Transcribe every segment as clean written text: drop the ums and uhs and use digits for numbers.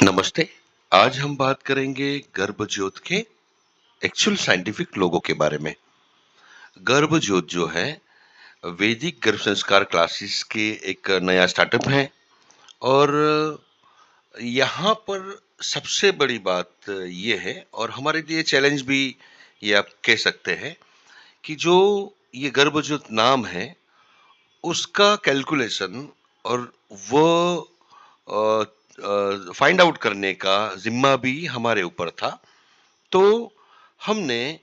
नमस्ते। आज हम बात करेंगे गर्भजोत के एक्चुअल साइंटिफिक लोगों के बारे में। गर्भजोत जो है वैदिक गर्भ संस्कार क्लासेस के एक नया स्टार्टअप है और यहाँ पर सबसे बड़ी बात ये है और हमारे लिए चैलेंज भी ये आप कह सकते हैं कि जो ये गर्भजोत नाम है उसका कैलकुलेशन और वो फाइंड आउट करने का जिम्मा भी हमारे ऊपर था। तो हमने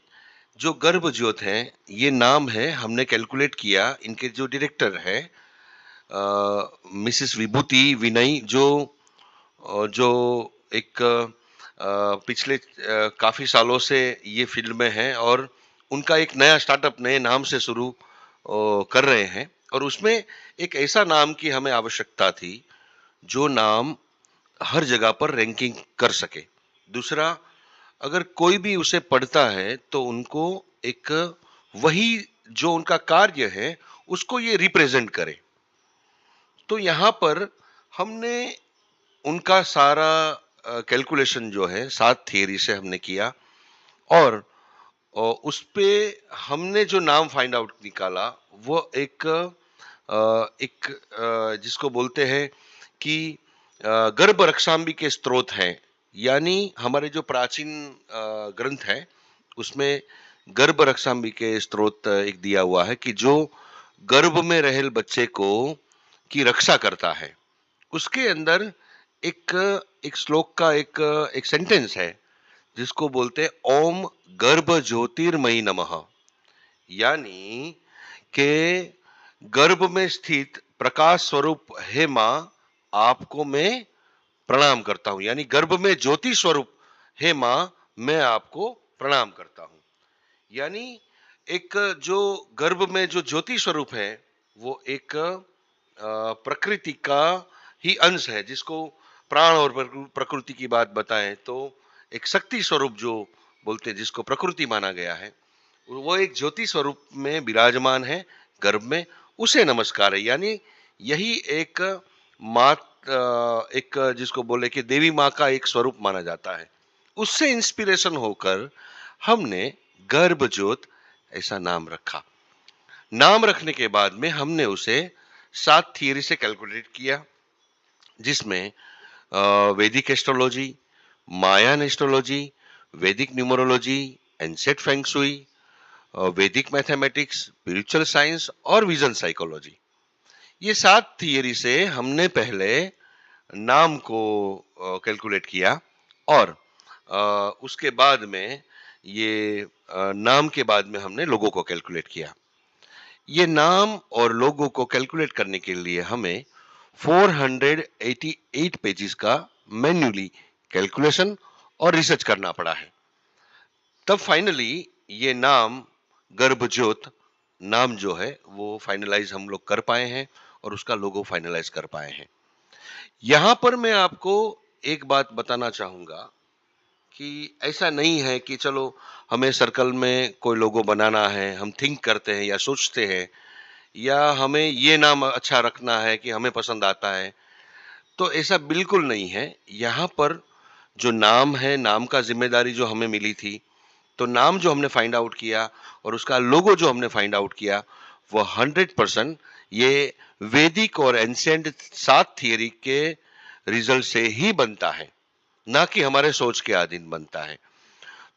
जो गर्भजोत है ये नाम है, हमने कैलकुलेट किया। इनके जो डायरेक्टर है मिसेस विभूति विनय जो एक पिछले काफी सालों से ये फील्ड में है और उनका एक नया स्टार्टअप नए नाम से शुरू कर रहे हैं और उसमें एक ऐसा नाम की हमें आवश्यकता थी जो नाम हर जगह पर रैंकिंग कर सके। दूसरा, अगर कोई भी उसे पढ़ता है तो उनको एक वही जो उनका कार्य है उसको ये रिप्रेजेंट करे। तो यहाँ पर हमने उनका सारा कैलकुलेशन जो है 7 थियरी से हमने किया और उस पे हमने जो नाम फाइंड आउट निकाला वो जिसको बोलते हैं कि गर्भ रक्षांबी के स्रोत हैं। यानी हमारे जो प्राचीन ग्रंथ है उसमें गर्भ रक्षांबी के स्रोत एक दिया हुआ है कि जो गर्भ में रहेल बच्चे को की रक्षा करता है। उसके अंदर एक एक श्लोक का एक सेंटेंस है जिसको बोलते हैं ओम गर्भ ज्योतिर्मयी नमः। यानी के गर्भ में स्थित प्रकाश स्वरूप हे माँ, आपको मैं प्रणाम करता हूं। यानी गर्भ में ज्योति स्वरूप हे माँ, मैं आपको प्रणाम करता हूं। यानी एक जो गर्भ में जो ज्योति स्वरूप है वो एक प्रकृति का ही अंश है। जिसको प्राण और प्रकृति की बात बताएं तो एक शक्ति स्वरूप जो बोलते हैं, जिसको प्रकृति माना गया है, वो एक ज्योति स्वरूप में विराजमान है गर्भ में, उसे नमस्कार है। यानी यही एक एक जिसको बोले कि देवी माँ का एक स्वरूप माना जाता है। उससे इंस्पिरेशन होकर हमने गर्भजोत ऐसा नाम रखा। नाम रखने के बाद में हमने उसे 7 थियरी से कैलकुलेट किया, जिसमें वैदिक एस्ट्रोलॉजी, मायान एस्ट्रोलॉजी, वैदिक न्यूमरोलॉजी, एंसेट फेंग शुई, वैदिक मैथमेटिक्स, स्पिरिचुअल साइंस और विजन साइकोलॉजी। ये 7 थियरी से हमने पहले नाम को कैलकुलेट किया और उसके बाद में ये नाम के बाद में हमने लोगों को कैलकुलेट किया। ये नाम और लोगों को कैलकुलेट करने के लिए हमें 488 पेजेस का मैन्युअली कैलकुलेशन और रिसर्च करना पड़ा है। तब फाइनली ये नाम गर्भजोत नाम जो है वो फाइनलाइज हम लोग कर पाए हैं और उसका लोगो फाइनलाइज कर पाए हैं। यहां पर मैं आपको एक बात बताना चाहूंगा कि ऐसा नहीं है कि चलो हमें सर्कल में कोई लोगो बनाना है, हम थिंक करते हैं या सोचते हैं या हमें ये नाम अच्छा रखना है कि हमें पसंद आता है, तो ऐसा बिल्कुल नहीं है। यहाँ पर जो नाम है, नाम का जिम्मेदारी जो हमें मिली थी, तो नाम जो हमने फाइंड आउट किया और उसका लोगो जो हमने फाइंड आउट किया वो 100% ये वैदिक और एंशिएंट 7 थियरी के रिजल्ट से ही बनता है, ना कि हमारे सोच के अधीन बनता है।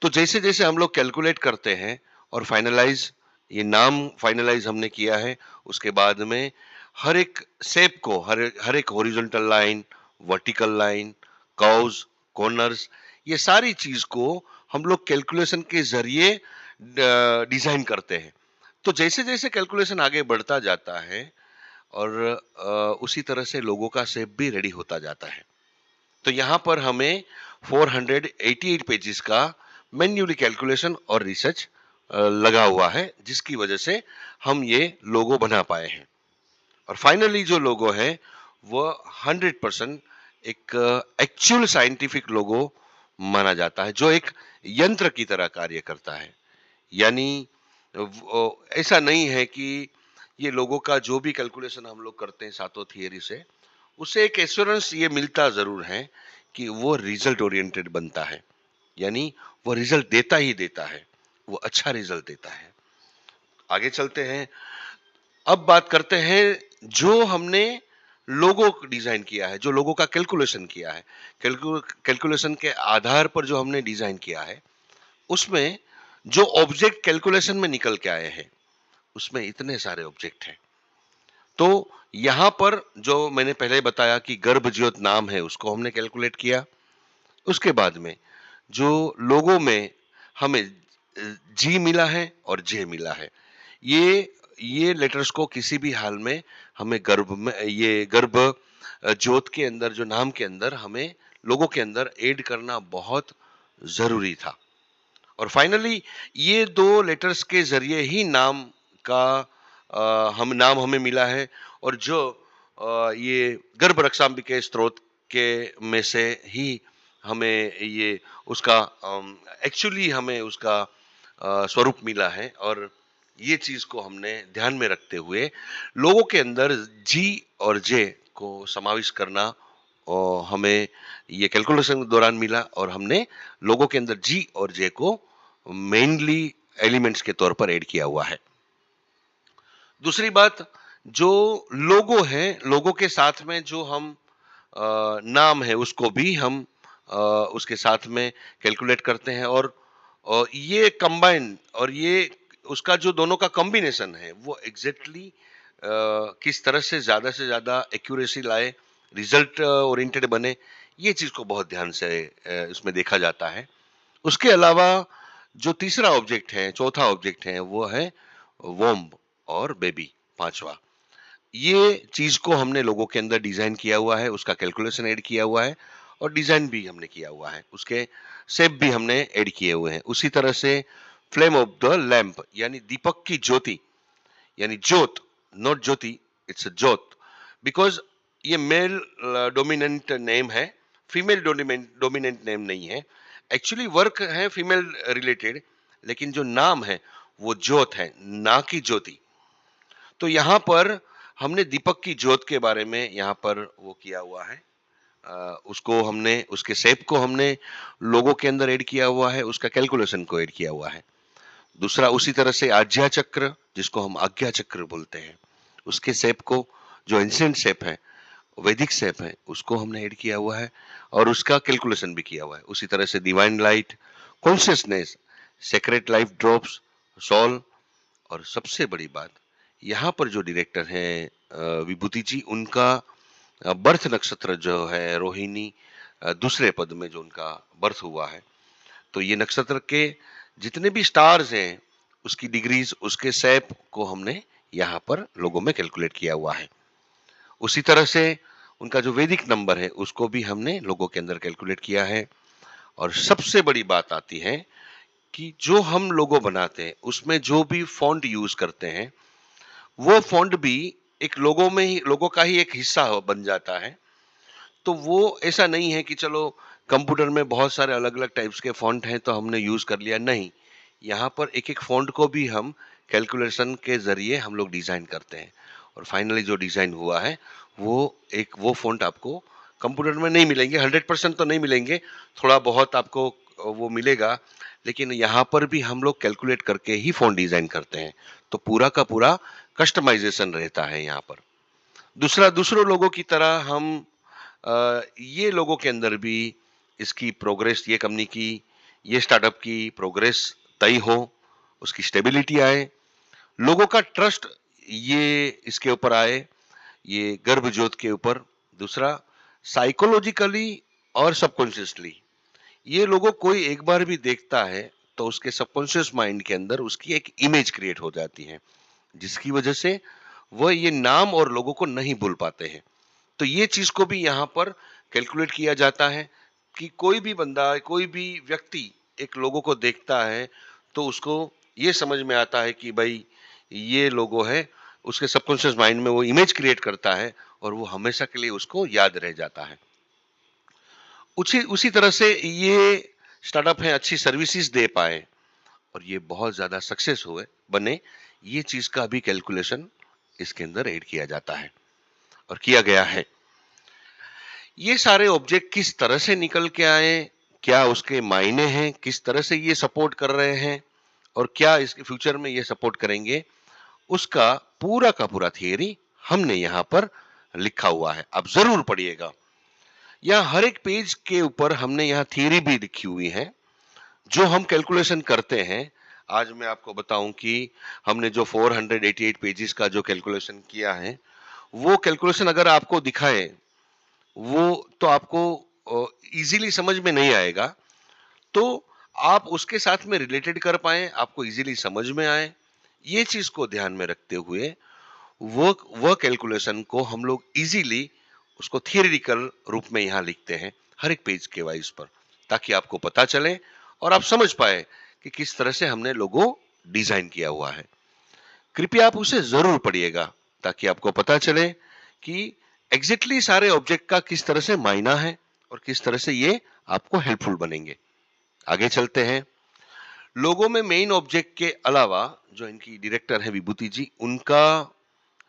तो जैसे जैसे हम लोग कैलकुलेट करते हैं और फाइनलाइज ये नाम फाइनलाइज हमने किया है, उसके बाद में हर एक शेप को हर एक horizontal line, vertical line, curves, corners, ये सारी चीज को हम लोग कैलकुलेशन के जरिए डिजाइन करते हैं। तो जैसे जैसे कैलकुलेशन आगे बढ़ता जाता है और उसी तरह से लोगों का शेप भी रेडी होता जाता है। तो यहाँ पर हमें 488 पेजेस का मैन्युअली कैलकुलेशन और रिसर्च लगा हुआ है, जिसकी वजह से हम ये लोगो बना पाए हैं। और फाइनली जो लोगो है वो 100% एक एक्चुअल साइंटिफिक लोगो माना जाता है, जो एक यंत्र की तरह कार्य करता है। यानी ऐसा नहीं है कि ये लोगों का जो भी कैलकुलेशन हम लोग करते हैं सातों थियरी से, उससे एक एश्योरेंस ये मिलता जरूर है कि वो रिजल्ट ओरिएंटेड बनता है, यानी वो रिजल्ट देता ही देता है, वो अच्छा रिजल्ट देता है। आगे चलते हैं, अब बात करते हैं जो हमने लोगो डिजाइन किया है, जो लोगो का कैलकुलेशन किया है, कैलकुलेशन के आधार पर जो हमने डिजाइन किया है, उसमें जो ऑब्जेक्ट कैलकुलेशन में निकल के आए हैं, उसमें इतने सारे ऑब्जेक्ट हैं। तो यहां पर जो मैंने पहले बताया कि गर्भज्योत नाम है, उसको हमने कैलकुलेट किया। उसके बाद में जो लोगो में हमें जी मिला है और जे मिला है, ये लेटर्स को किसी भी हाल में हमें गर्भ में, ये गर्भ ज्योत के अंदर, जो नाम के अंदर हमें लोगों के अंदर ऐड करना बहुत जरूरी था। और फाइनली ये दो लेटर्स के जरिए ही नाम का हम नाम हमें मिला है। और जो ये गर्भ रक्षांबिके स्त्रोत के में से ही हमें ये उसका एक्चुअली हमें उसका स्वरूप मिला है। और ये चीज को हमने ध्यान में रखते हुए लोगों के अंदर जी और जे को समावेश करना हमें ये कैलकुलेशन के दौरान मिला, और हमने लोगों के अंदर जी और जे को मेनली एलिमेंट्स के तौर पर ऐड किया हुआ है। दूसरी बात, जो लोगो है, लोगो के साथ में जो हम नाम है उसको भी हम उसके साथ में कैलकुलेट करते हैं। और ये कंबाइन, और ये उसका जो दोनों का कॉम्बिनेशन है वो एग्जैक्टली किस तरह से ज्यादा एक्यूरेसी लाए, रिजल्ट ओरिएंटेड बने, ये चीज को बहुत ध्यान से इसमें देखा जाता है। उसके अलावा जो तीसरा ऑब्जेक्ट है, चौथा ऑब्जेक्ट है, वो है वॉम्ब और बेबी, पांचवा। ये चीज को हमने लोगों के अंदर डिजाइन किया हुआ है, उसका कैलकुलेशन ऐड किया हुआ है, और डिजाइन भी हमने किया हुआ है, उसके शेप भी हमने ऐड किए हुए हैं। उसी तरह से फ्लेम ऑफ द लैंप, यानी दीपक की ज्योति, यानी जोत, नॉट ज्योति, इट्स अ जोत, बिकॉज ये मेल डोमिनेंट नेम है, फीमेल डोमिनेंट नेम नहीं है। एक्चुअली वर्क है फीमेल रिलेटेड, लेकिन जो नाम है वो ज्योत है, ना कि ज्योति। तो यहाँ पर हमने दीपक की ज्योत के बारे में यहाँ पर वो किया हुआ है, उसको हमने, उसके शेप को हमने लोगों के अंदर ऐड किया हुआ है, उसका कैलकुलेशन को ऐड किया हुआ है। दूसरा, उसी तरह से आज्ञा चक्र, जिसको हम आज्ञा चक्र बोलते हैं, उसके शेप को, जो एंशिएंट शेप है, वैदिक शेप है, उसको हमने ऐड किया हुआ है, और उसका कैलकुलेशन भी किया हुआ है। उसी तरह से divine light, consciousness, sacred life drops, soul. और सबसे बड़ी बात, यहाँ पर जो डायरेक्टर हैं विभूति जी, उनका बर्थ नक्षत्र जो है रोहिणी, दूसरे पद में जो उनका बर्थ हुआ है, तो ये नक्षत्र के जितने भी स्टार्स हैं, उसकी डिग्रीज, उसके शेप को हमने यहाँ पर लोगों में कैलकुलेट किया हुआ है। उसी तरह से उनका जो वैदिक नंबर है, उसको भी हमने लोगों के अंदर कैलकुलेट किया है। और सबसे बड़ी बात आती है कि जो हम लोगो बनाते हैं, उसमें जो भी फॉन्ट यूज करते हैं, वो फॉन्ट भी एक लोगो में ही, लोगो का ही एक हिस्सा बन जाता है। तो वो ऐसा नहीं है कि चलो कंप्यूटर में बहुत सारे अलग अलग टाइप्स के फॉन्ट हैं तो हमने यूज कर लिया, नहीं। यहाँ पर एक एक फॉन्ट को भी हम कैलकुलेशन के जरिए हम लोग डिजाइन करते हैं, और फाइनली जो डिजाइन हुआ है वो फॉन्ट आपको कंप्यूटर में नहीं मिलेंगे, 100% तो नहीं मिलेंगे, थोड़ा बहुत आपको वो मिलेगा, लेकिन यहाँ पर भी हम लोग कैलकुलेट करके ही फॉन्ट डिजाइन करते हैं। तो पूरा का पूरा कस्टमाइजेशन रहता है यहाँ पर। दूसरों लोगों की तरह हम ये लोगों के अंदर भी इसकी प्रोग्रेस, ये कंपनी की, ये स्टार्टअप की प्रोग्रेस तय हो, उसकी स्टेबिलिटी आए, लोगों का ट्रस्ट ये इसके ऊपर आए, ये गर्भ ज्योत के ऊपर। दूसरा, साइकोलॉजिकली और सबकॉन्शियसली ये लोगों, कोई एक बार भी देखता है तो उसके सबकॉन्शियस माइंड के अंदर उसकी एक इमेज क्रिएट हो जाती है, जिसकी वजह से वह ये नाम और लोगों को नहीं भूल पाते हैं। तो ये चीज को भी यहाँ पर कैलकुलेट किया जाता है कि कोई भी बंदा, कोई भी व्यक्ति एक लोगो को देखता है तो उसको ये समझ में आता है कि भाई ये लोगो है, उसके सबकॉन्शियस माइंड में वो इमेज क्रिएट करता है, और वो हमेशा के लिए उसको याद रह जाता है। उसी उसी तरह से ये स्टार्टअप है अच्छी सर्विसेज दे पाए और ये बहुत ज्यादा सक्सेस हुए बने, ये चीज का भी कैलकुलेशन इसके अंदर ऐड किया जाता है और किया गया है। ये सारे ऑब्जेक्ट किस तरह से निकल के आए, क्या उसके मायने हैं, किस तरह से ये सपोर्ट कर रहे हैं और क्या इसके फ्यूचर में ये सपोर्ट करेंगे, उसका पूरा का पूरा थियरी हमने यहाँ पर लिखा हुआ है। आप जरूर पढ़िएगा। यहाँ हर एक पेज के ऊपर हमने यहाँ थियरी भी लिखी हुई है जो हम कैलकुलेशन करते हैं। आज मैं आपको बताऊं कि हमने जो 488 पेजेस का जो कैलकुलेशन किया है, वो कैलकुलेशन अगर आपको दिखाए, वो तो आपको इजीली समझ में नहीं आएगा। तो आप उसके साथ में रिलेटेड कर पाए, आपको इजीली समझ में आए, ये चीज को ध्यान में रखते हुए वो कैलकुलेशन को हम लोग इजीली उसको थियरिटिकल रूप में यहाँ लिखते हैं हर एक पेज के वाइज पर, ताकि आपको पता चले और आप समझ पाए कि किस तरह से हमने लोगो डिजाइन किया हुआ है। कृपया आप उसे जरूर पढ़िएगा ताकि आपको पता चले कि एग्जैक्टली सारे ऑब्जेक्ट का किस तरह से मायना है और किस तरह से ये आपको हेल्पफुल बनेंगे। आगे चलते हैं। लोगों में मेन ऑब्जेक्ट के अलावा जो इनकी डायरेक्टर है विभूति जी, उनका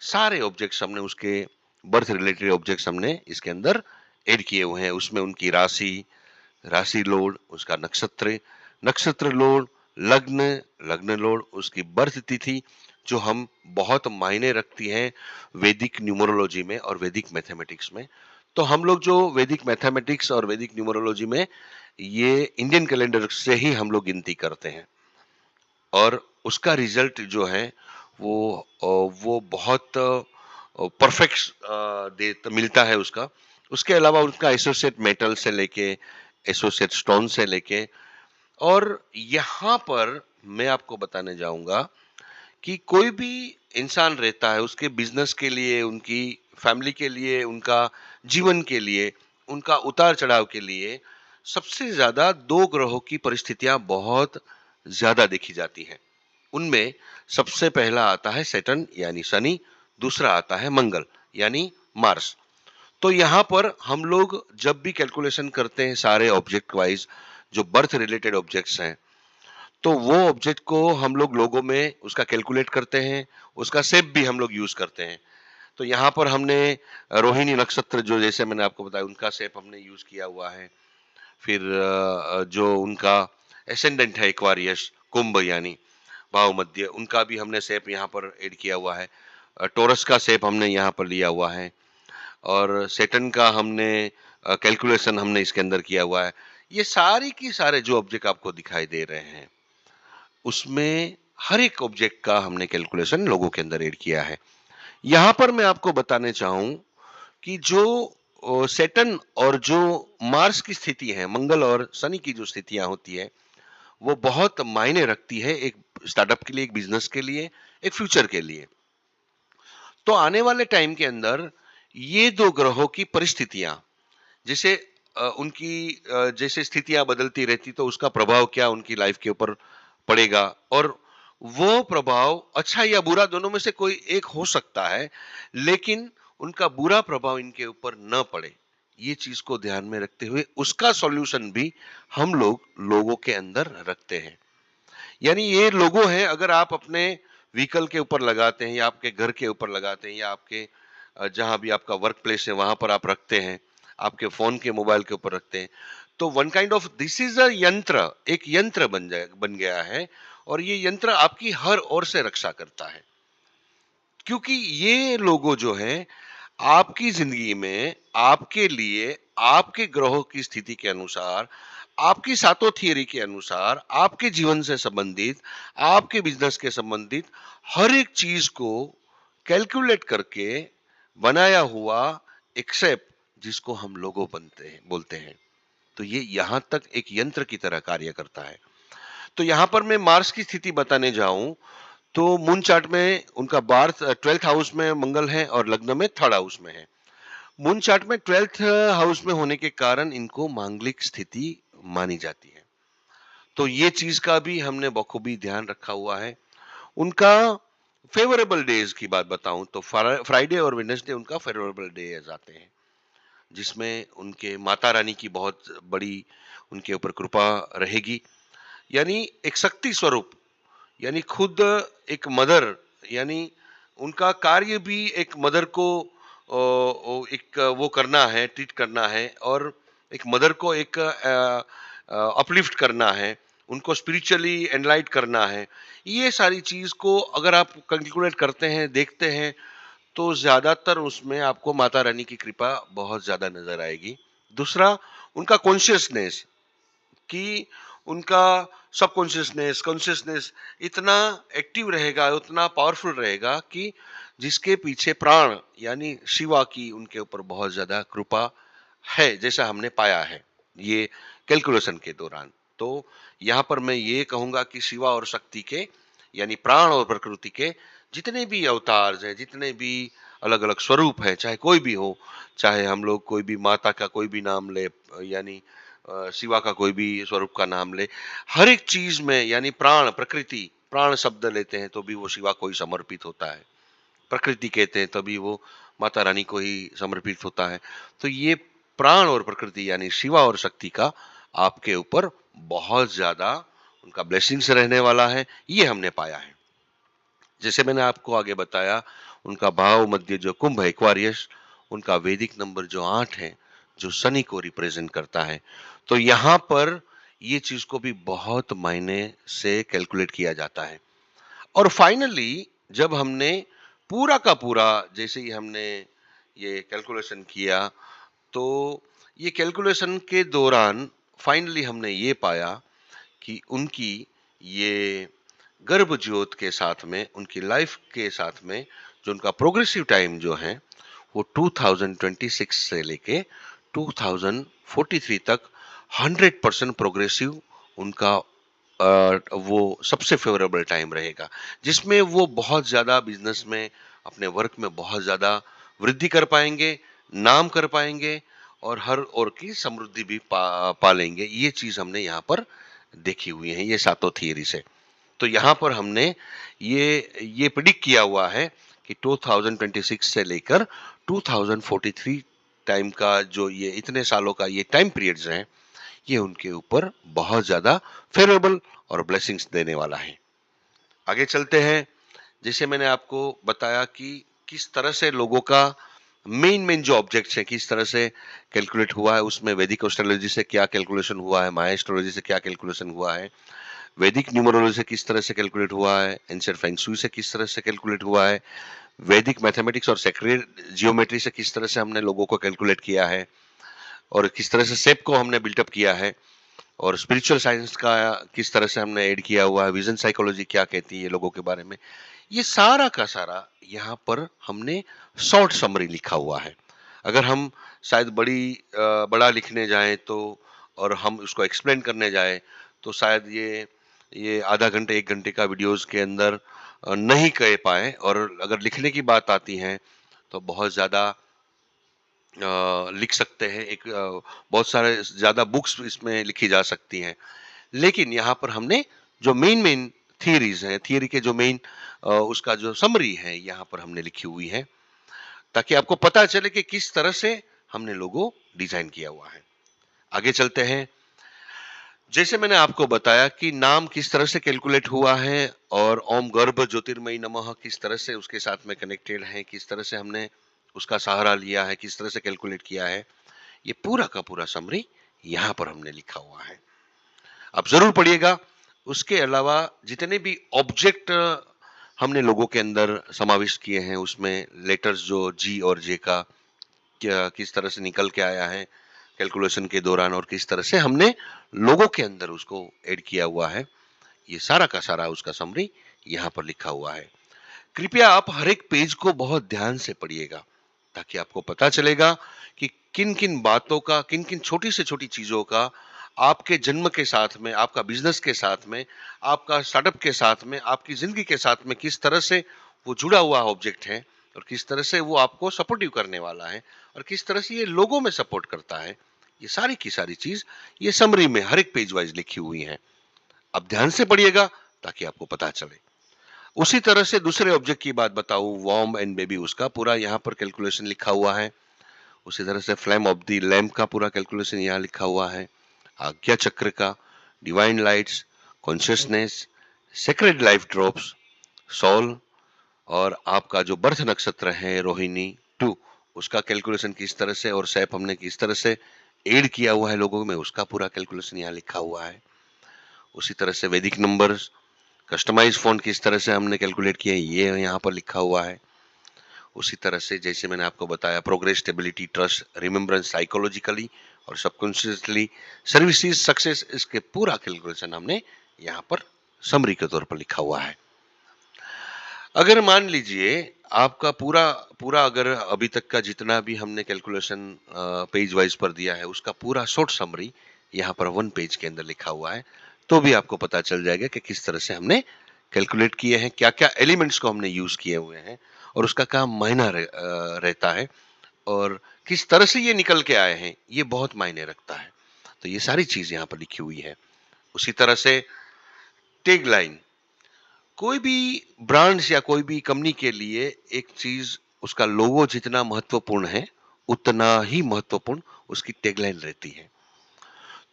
सारे ऑब्जेक्ट्स हमने उसके बर्थ रिलेटेड ऑब्जेक्ट्स हमने इसके अंदर ऐड किए हुए हैं। उसमें उनकी राशि लोड, उसका नक्षत्र लोड, लग्न लग्न लोड, उसकी बर्थ तिथि जो हम बहुत मायने रखती हैं वैदिक न्यूमरोलॉजी में और वैदिक मैथमेटिक्स में। तो हम लोग जो वैदिक मैथमेटिक्स और वैदिक न्यूमरोलॉजी में ये इंडियन कैलेंडर से ही हम लोग गिनती करते हैं और उसका रिजल्ट जो है वो बहुत परफेक्ट मिलता है उसका। उसके अलावा उनका एसोसिएट मेटल से लेके एसोसिएट स्टोन से लेके, और यहाँ पर मैं आपको बताने जाऊंगा कि कोई भी इंसान रहता है, उसके बिजनेस के लिए, उनकी फैमिली के लिए, उनका जीवन के लिए, उनका उतार चढ़ाव के लिए सबसे ज्यादा दो ग्रहों की परिस्थितियां बहुत ज्यादा देखी जाती हैं। उनमें सबसे पहला आता है सैटर्न यानी शनि, दूसरा आता है मंगल यानी मार्स। तो यहाँ पर हम लोग जब भी कैलकुलेशन करते हैं सारे ऑब्जेक्ट वाइज जो बर्थ रिलेटेड ऑब्जेक्ट्स हैं, तो वो ऑब्जेक्ट को हम लोग लोगों में उसका कैलकुलेट करते हैं, उसका शेप भी हम लोग यूज करते हैं। तो यहाँ पर हमने रोहिणी नक्षत्र जो जैसे मैंने आपको बताया उनका शेप हमने यूज किया हुआ है। फिर जो उनका एसेंडेंट है एक्वारियस कुंभ यानी भाव मध्य, उनका भी हमने शेप यहाँ पर ऐड किया हुआ है। टोरस का शेप हमने यहाँ पर लिया हुआ है और सेटन का हमने कैलकुलेशन हमने इसके अंदर किया हुआ है। ये सारी की सारे जो ऑब्जेक्ट आपको दिखाई दे रहे हैं उसमें हर एक ऑब्जेक्ट का हमने कैलकुलेशन लोगों के अंदर ऐड किया है। यहाँ पर मैं आपको बताने चाहूं कि जो सेटन और जो मार्स की स्थिति है, मंगल और शनि की जो स्थितियां होती है, वो बहुत मायने रखती है एक स्टार्टअप के लिए, एक बिजनेस के लिए, एक फ्यूचर के लिए। तो आने वाले टाइम के अंदर ये दो ग्रहों की परिस्थितियां जैसे उनकी जैसे स्थितियां बदलती रहती तो उसका प्रभाव क्या उनकी लाइफ के ऊपर पड़ेगा, और वो प्रभाव अच्छा या बुरा दोनों में से कोई एक हो सकता है, लेकिन उनका बुरा प्रभाव इनके ऊपर न पड़े, ये चीज को ध्यान में रखते हुए उसका सॉल्यूशन भी हम लोग लोगों के अंदर रखते हैं। यानी ये लोगो है, अगर आप अपने व्हीकल के ऊपर लगाते हैं या आपके घर के ऊपर लगाते हैं या आपके जहां भी आपका वर्क प्लेस है वहां पर आप रखते हैं, आपके फोन के मोबाइल के ऊपर रखते हैं, तो one kind of this is a यंत्र, एक यंत्र बन गया है और ये यंत्र आपकी हर ओर से रक्षा करता है। क्योंकि ये लोगो जो है आपकी जिंदगी में आपके लिए, आपके ग्रहों की स्थिति के अनुसार, आपकी सातों थियरी के अनुसार, आपके जीवन से संबंधित, आपके बिजनेस के संबंधित हर एक चीज को कैलकुलेट करके बनाया हुआ एक शेप जिसको हम लोगो बोलते हैं। तो ये यहां तक एक यंत्र की तरह कार्य करता है। तो यहां पर मैं मार्स की स्थिति बताने जाऊं तो मून चार्ट में उनका बार्थ 12th हाउस में मंगल है और लग्न में 3rd हाउस में है। मून चार्ट में 12th हाउस में होने के कारण इनको मांगलिक स्थिति मानी जाती है। तो ये चीज का भी हमने बखूबी ध्यान रखा हुआ है। उनका फेवरेबल डेज की बात बताऊं तो फ्राइडे और वेडनेसडे उनका फेवरेबल डेज आते हैं, जिसमें उनके माता रानी की बहुत बड़ी उनके ऊपर कृपा रहेगी। यानी एक शक्ति स्वरूप, यानी खुद एक मदर, यानी उनका कार्य भी एक मदर को एक वो करना है, ट्रीट करना है और एक मदर को एक अपलिफ्ट करना है, उनको स्पिरिचुअली एनलाइट करना है। ये सारी चीज़ को अगर आप कैलकुलेट करते हैं, देखते हैं, तो ज़्यादातर उसमें आपको माता रानी की कृपा बहुत ज़्यादा नज़र आएगी। दूसरा, उनका कॉन्शियसनेस कि उनका सबकॉन्शियसनेस, कॉन्शियसनेस इतना एक्टिव रहेगा, उतना पावरफुल रहेगा कि जिसके पीछे प्राण यानी शिवा की उनके ऊपर बहुत ज़्यादा कृपा है, जैसा हमने पाया है, ये कैलकुलेशन के दौरान। तो यहाँ पर मैं ये कहूँगा कि शिवा और शक्ति के यानी प्राण और प्रकृति के जितने भी अवतार्स हैं, जितने भी अलग-अलग स्वरूप हैं, चाहे कोई भी हो, चाहे हम लोग कोई भी माता का कोई भी नाम ले यानी शिवा का कोई भी स्वरूप का नाम ले, हर एक चीज़ में यानी प्राण, प्रकृति, प्राण शब्द लेते हैं तो भी वो शिवा को ही समर्पित होता है। प्रकृति कहते हैं तभी वो माता रानी को ही समर्पित होता है। तो ये प्राण और प्रकृति यानी शिवा और शक्ति का आपके ऊपर बहुत ज़्यादा उनका ब्लेसिंग्स रहने वाला है, ये हमने पाया है। जैसे मैंने आपको आगे बताया, उनका भाव मध्य जो कुंभ है, एक्वारियस, उनका वैदिक नंबर जो 8 है, जो शनि को रिप्रेजेंट करता है। तो यहाँ पर ये चीज़ को भी बहुत मायने से कैलकुलेट किया जाता है। और फाइनली जब हमने पूरा का पूरा जैसे ही हमने ये कैलकुलेशन किया, तो ये कैलकुलेशन के दौरान फाइनली हमने ये पाया कि उनकी ये गर्भ ज्योत के साथ में, उनकी लाइफ के साथ में जो उनका प्रोग्रेसिव टाइम जो है, वो 2026 से लेके 2043 तक 100% प्रोग्रेसिव उनका वो सबसे फेवरेबल टाइम रहेगा, जिसमें वो बहुत ज़्यादा बिजनेस में, अपने वर्क में बहुत ज़्यादा वृद्धि कर पाएंगे, नाम कर पाएंगे और हर ओर की समृद्धि भी पालेंगे। ये चीज़ हमने यहाँ पर देखी हुई है, ये सातों थियरी से। तो यहाँ पर हमने ये प्रिडिक्ट किया हुआ है कि 2026 से लेकर 2043 टाइम का जो ये इतने सालों का ये टाइम पीरियड्स हैं, ये उनके ऊपर बहुत ज़्यादा फेवरेबल और ब्लेसिंग्स देने वाला है। आगे चलते हैं। जैसे मैंने आपको बताया कि किस तरह से लोगों का मेन जो ऑब्जेक्ट्स हैं, किस तरह से कैलकुलेट हुआ है, उसमें वैदिक एस्ट्रोलॉजी से क्या कैलकुलेशन हुआ है, माया एस्ट्रोलॉजी से क्या कैलकुलेशन हुआ है, वैदिक न्यूमरोलॉजी से किस तरह से कैलकुलेट हुआ है, एंशिएंट फेंग शुई से किस तरह से कैलकुलेट हुआ है, वैदिक मैथमेटिक्स और सेक्रेड जियोमेट्री से किस तरह से हमने लोगों को कैलकुलेट किया है और किस तरह से सेप को हमने बिल्टअप किया है और स्पिरिचुअल साइंस का किस तरह से हमने ऐड किया हुआ है, विजन साइकोलॉजी क्या कहती है लोगों के बारे में, ये सारा का सारा यहाँ पर हमने शॉर्ट समरी लिखा हुआ है। अगर हम शायद बड़ा लिखने जाएं तो और हम उसको एक्सप्लेन करने जाएं तो शायद ये आधा घंटे 1 घंटे का वीडियोस के अंदर नहीं कह पाए और अगर लिखने की बात आती है तो बहुत ज़्यादा लिख सकते हैं। बहुत सारे ज़्यादा बुक्स इसमें लिखी जा सकती हैं। लेकिन यहाँ पर हमने जो मेन थियरीज हैं, थियरी के जो मेन उसका जो समरी है यहाँ पर हमने लिखी हुई है ताकि आपको पता चले कि किस तरह से हमने लोगो डिजाइन किया हुआ है। आगे चलते हैं। जैसे मैंने आपको बताया कि नाम किस तरह से कैलकुलेट हुआ है और ओम गर्भ ज्योतिर्मयी नमः किस तरह से उसके साथ में कनेक्टेड है, किस तरह से हमने उसका सहारा लिया है, किस तरह से कैलकुलेट किया है, ये पूरा का पूरा समरी यहाँ पर हमने लिखा हुआ है। आप जरूर पढ़िएगा। उसके अलावा जितने भी ऑब्जेक्ट हमने लोगों के अंदर समाविष्ट किए हैं, उसमें लेटर्स जो जी और जे का क्या किस तरह से निकल के आया है कैलकुलेशन के दौरान और किस तरह से हमने लोगों के अंदर उसको ऐड किया हुआ है, ये सारा का सारा उसका समरी यहाँ पर लिखा हुआ है। कृपया आप हर एक पेज को बहुत ध्यान से पढ़िएगा ताकि आपको पता चलेगा कि किन किन बातों का, किन किन छोटी से छोटी चीजों का आपके जन्म के साथ में, आपका बिजनेस के साथ में, आपका स्टार्टअप के साथ में, आपकी जिंदगी के साथ में किस तरह से वो जुड़ा हुआ ऑब्जेक्ट है और किस तरह से वो आपको सपोर्टिव करने वाला है और किस तरह से ये लोगों में सपोर्ट करता है, ये सारी की सारी चीज ये समरी में हर एक पेज वाइज लिखी हुई है। अब ध्यान से पढ़िएगा ताकि आपको पता चले। उसी तरह से दूसरे ऑब्जेक्ट की बात बताऊं, वॉर्म एंड बेबी, उसका पूरा यहाँ पर कैलकुलेशन लिखा हुआ है। उसी तरह से फ्लेम ऑफ द लैम्प का पूरा कैलकुलेशन यहाँ लिखा हुआ है। आज्ञा चक्र का, divine lights, consciousness, sacred life drops, soul और आपका जो बर्थ नक्षत्र है रोहिणी 2, उसका कैलकुलेशन किस तरह से और SAP हमने किस तरह से ऐड किया हुआ है लोगों में, उसका पूरा कैलकुलेशन यहाँ लिखा हुआ है। उसी तरह से वैदिक नंबर्स, कस्टमाइज फॉन्ट किस तरह से हमने कैलकुलेट किया है, ये यहाँ पर लिखा हुआ है। उसी तरह से जैसे मैंने आपको बताया, progress, stability, trust, remembrance, psychologically और सबकॉन्शियसली, सर्विसेज, सक्सेस, इसके पूरा कैलकुलेशन हमने यहाँ पर समरी के तौर पर लिखा हुआ है। अगर मान लीजिए आपका पूरा पूरा अगर अभी तक का जितना भी हमने कैलकुलेशन पेज वाइज पर दिया है, उसका पूरा शॉर्ट समरी यहाँ पर 1 पेज के अंदर लिखा हुआ है, तो भी आपको पता चल जाएगा कि किस तरह से हमने कैलकुलेट किए हैं, क्या क्या एलिमेंट्स को हमने यूज किए हुए हैं और उसका क्या मायना रहता है और किस तरह से ये निकल के आए हैं, ये बहुत मायने रखता है। तो ये सारी चीज यहाँ पर लिखी हुई है। उसी तरह से टैग लाइन, कोई भी ब्रांड्स या कोई भी कंपनी के लिए एक चीज, उसका लोगो जितना महत्वपूर्ण है, उतना ही महत्वपूर्ण उसकी टैगलाइन रहती है।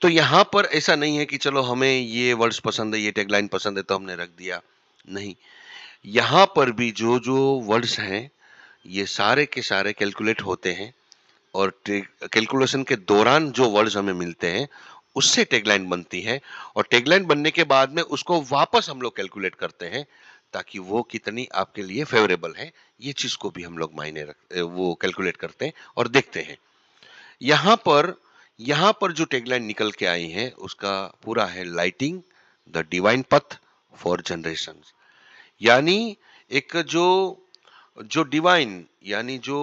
तो यहाँ पर ऐसा नहीं है कि चलो हमें ये वर्ड्स पसंद है, ये टैगलाइन पसंद है तो हमने रख दिया, नहीं। यहाँ पर भी जो जो वर्ड्स हैं, ये सारे के सारे कैलकुलेट होते हैं और कैलकुलेशन के दौरान जो वर्ड्स हमें मिलते हैं, उससे टैगलाइन बनती है और टैगलाइन बनने के बाद में उसको वापस हम लोग कैलकुलेट करते हैं ताकि वो कितनी आपके लिए फेवरेबल है, ये चीज को भी हम लोग वो कैलकुलेट करते हैं और देखते हैं। यहाँ पर जो टैगलाइन निकल के आई है, उसका पूरा है लाइटिंग द डिवाइन पथ फॉर जनरेशन। यानी एक जो जो डिवाइन यानी जो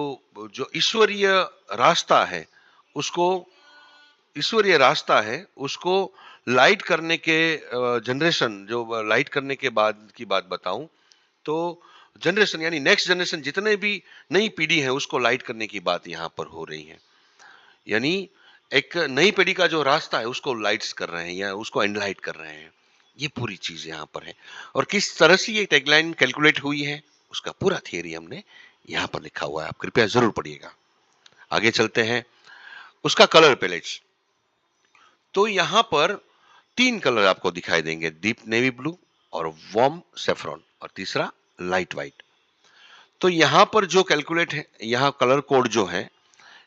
जो ईश्वरीय रास्ता है, उसको ईश्वरीय रास्ता है, उसको लाइट करने के जनरेशन, जो लाइट करने के बाद की बात बताऊं तो जनरेशन यानी नेक्स्ट जनरेशन, जितने भी नई पीढ़ी है, उसको लाइट करने की बात यहाँ पर हो रही है। यानी एक नई पीढ़ी का जो रास्ता है, उसको लाइट्स कर रहे हैं या उसको एनलाइट कर रहे हैं, ये पूरी चीज यहाँ पर है। और किस तरह से ये टैगलाइन कैलकुलेट हुई है, उसका पूरा थियरी हमने यहाँ पर लिखा हुआ है, आप कृपया जरूर पढ़िएगा। आगे चलते हैं, उसका कलर पैलेट्स। तो यहाँ पर 3 कलर आपको दिखाई देंगे, डीप नेवी ब्लू और वार्म सेफ्रॉन और तीसरा लाइट व्हाइट। तो यहाँ पर जो कैलकुलेट है, यहाँ कलर कोड जो है,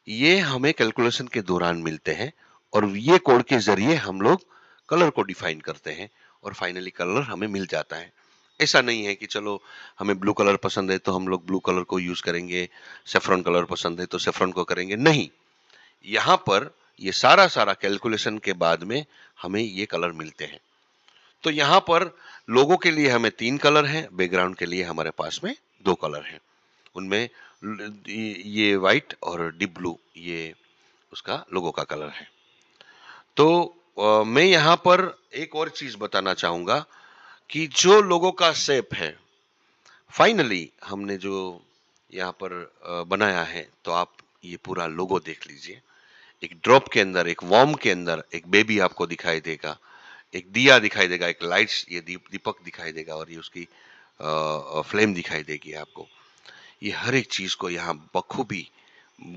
ये हमें कैलकुलेशन के दौरान मिलते हैं और ये कोड के जरिए हम लोग कलर को डिफाइन करते हैं और फाइनली कलर हमें मिल जाता है। ऐसा नहीं है कि चलो हमें ब्लू कलर पसंद है तो हम लोग ब्लू कलर को यूज करेंगे, सेफ्रॉन कलर पसंद है तो सेफ्रॉन को करेंगे, नहीं। यहाँ पर ये सारा सारा कैलकुलेशन के बाद में हमें ये कलर मिलते हैं। तो यहाँ पर लोगों के लिए हमें 3 कलर हैं, बैकग्राउंड के लिए हमारे पास में 2 कलर हैं। उनमें ये व्हाइट और डीप ब्लू, ये उसका लोगो का कलर है। तो मैं यहाँ पर एक और चीज बताना चाहूंगा कि जो लोगो का शेप है, फाइनली हमने जो यहाँ पर बनाया है, तो आप ये पूरा लोगो देख लीजिए। एक ड्रॉप के अंदर, एक वॉर्म के अंदर एक बेबी आपको दिखाई देगा, एक दिया दिखाई देगा, एक लाइट्स, ये दीपक दिखाई देगा और ये उसकी फ्लेम दिखाई देगी आपको। ये हर एक चीज को यहाँ बखूबी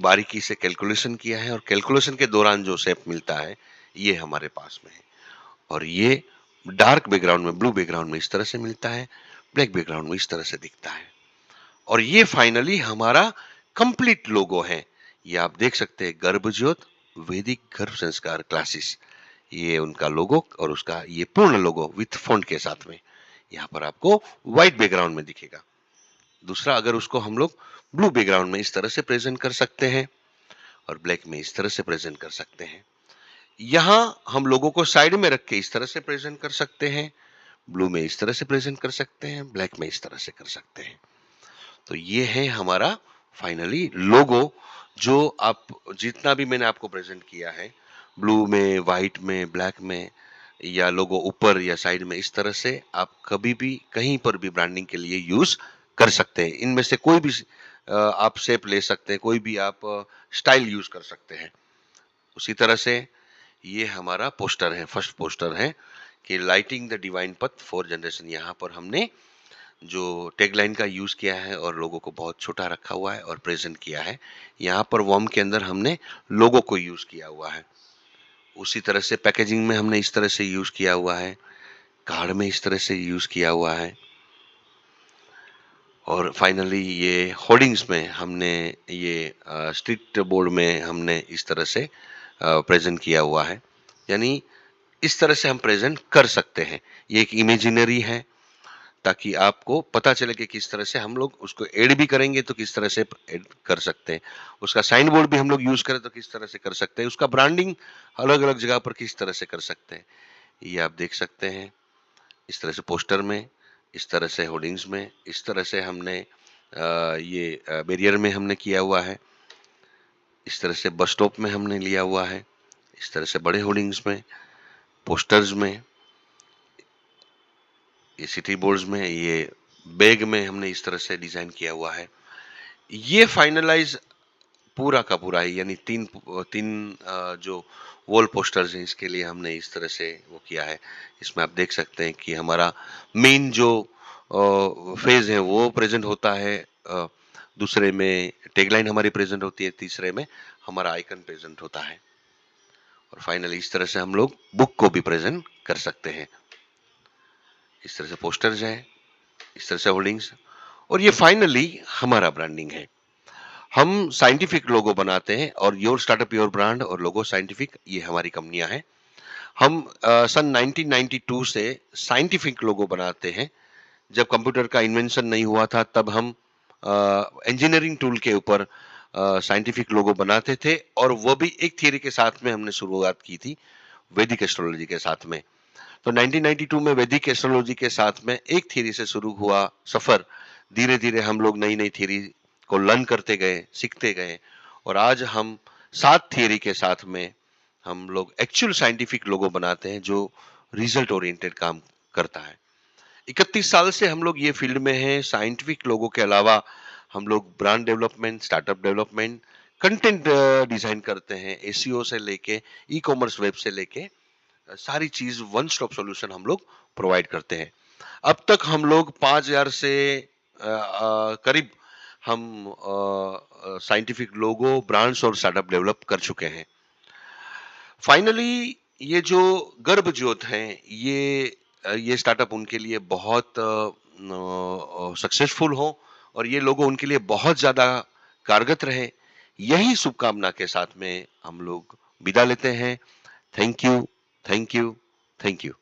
बारीकी से कैलकुलेशन किया है और कैलकुलेशन के दौरान जो शेप मिलता है, ये हमारे पास में है। और ये डार्क बैकग्राउंड में, ब्लू बैकग्राउंड में इस तरह से मिलता है, ब्लैक बैकग्राउंड में इस तरह से दिखता है। और ये फाइनली हमारा कंप्लीट लोगो है। ये आप देख सकते हैं, गर्भज्योत वैदिक गर्भ संस्कार क्लासेस, ये उनका लोगो और उसका ये पूर्ण लोगो विथ फॉन्ट के साथ में यहाँ पर आपको व्हाइट बैकग्राउंड में दिखेगा। दूसरा, अगर उसको हम लोग ब्लू बैकग्राउंड में इस तरह से प्रेजेंट कर सकते हैं और ब्लैक में इस तरह से प्रेजेंट कर सकते हैं। यहाँ हम लोगों को साइड में रख के इस तरह से प्रेजेंट कर सकते हैं, ब्लू में इस तरह से प्रेजेंट कर सकते हैं, ब्लैक में इस तरह से कर सकते हैं। तो ये है हमारा फाइनली लोगो, जो आप जितना भी मैंने आपको प्रेजेंट किया है, ब्लू में, व्हाइट में, ब्लैक में, या लोगो ऊपर या साइड में, इस तरह से आप कभी भी कहीं पर भी ब्रांडिंग के लिए यूज कर सकते हैं। इनमें से कोई भी आप शेप ले सकते हैं, कोई भी आप स्टाइल यूज कर सकते हैं। उसी तरह से ये हमारा पोस्टर है, फर्स्ट पोस्टर है कि लाइटिंग द डिवाइन पथ फॉर जनरेशन। यहाँ पर हमने जो टैगलाइन का यूज किया है और लोगो को बहुत छोटा रखा हुआ है और प्रेजेंट किया है। यहाँ पर वॉर्म के अंदर हमने लोगो को यूज किया हुआ है। उसी तरह से पैकेजिंग में हमने इस तरह से यूज किया हुआ है, कार्ड में इस तरह से यूज किया हुआ है। और फाइनली ये होर्डिंग्स में हमने ये स्ट्रीट बोर्ड में हमने इस तरह से प्रेजेंट किया हुआ है, यानी इस तरह से हम प्रेजेंट कर सकते हैं। ये एक इमेजिनरी है ताकि आपको पता चले कि किस तरह से हम लोग उसको ऐड भी करेंगे तो किस तरह से ऐड कर सकते हैं, उसका साइन बोर्ड भी हम लोग यूज करें तो किस तरह से कर सकते हैं, उसका ब्रांडिंग अलग अलग जगह पर किस तरह से कर सकते हैं, ये आप देख सकते हैं। इस तरह से पोस्टर में, इस तरह से होर्डिंग्स में, इस तरह से हमने ये बैरियर में हमने किया हुआ है, इस तरह से बस स्टॉप में हमने लिया हुआ है, इस तरह से बड़े होर्डिंग्स में, पोस्टर्स में, ये सिटी बोर्ड्स में, ये बैग में हमने इस तरह से डिजाइन किया हुआ है। ये फाइनलाइज पूरा का पूरा है, यानी तीन तीन जो वॉल पोस्टर्स हैं इसके लिए हमने इस तरह से वो किया है। इसमें आप देख सकते हैं कि हमारा मेन जो फेज है वो प्रेजेंट होता है, दूसरे में टैगलाइन हमारी प्रेजेंट होती है, तीसरे में हमारा आइकन प्रेजेंट होता है, और फाइनली इस तरह से हम लोग बुक को भी प्रेजेंट कर सकते हैं। इस तरह से पोस्टर्स हैं, इस तरह से होर्डिंग्स, और ये फाइनली हमारा ब्रांडिंग है। हम साइंटिफिक लोगो बनाते हैं, और योर स्टार्टअप योर ब्रांड और लोगो साइंटिफिक, ये हमारी कंपनियां हैं। हम सन 1992 से साइंटिफिक लोगो बनाते हैं। जब कंप्यूटर का इन्वेंशन नहीं हुआ था तब हम इंजीनियरिंग टूल के ऊपर साइंटिफिक लोगो बनाते थे, और वो भी एक थियरी के साथ में हमने शुरुआत की थी, वैदिक एस्ट्रोलॉजी के साथ में। तो 1992 में वैदिक एस्ट्रोलॉजी के साथ में एक थियरी से शुरू हुआ सफर, धीरे धीरे हम लोग नई नई थियरी को लर्न करते गए, सीखते गए, और आज हम 7 थियरी के साथ में हम लोग एक्चुअल साइंटिफिक लोगो बनाते हैं जो रिजल्ट ओरिएंटेड काम करता है। 31 साल से हम लोग ये फील्ड में हैं। साइंटिफिक लोगों के अलावा हम लोग brand development, startup development, content design करते हैं, एसईओ से लेके ई कॉमर्स वेब से लेके सारी चीज वन स्टॉप सॉल्यूशन हम लोग प्रोवाइड करते हैं। अब तक हम लोग 5000 से करीब हम साइंटिफिक लोगो, ब्रांड्स और स्टार्टअप डेवलप कर चुके हैं। फाइनली ये जो गर्भ ज्योत हैं, ये स्टार्टअप उनके लिए बहुत सक्सेसफुल हो, और ये लोगो उनके लिए बहुत ज्यादा कारगर रहे, यही शुभकामना के साथ में हम लोग विदा लेते हैं। Thank you, thank you, thank you.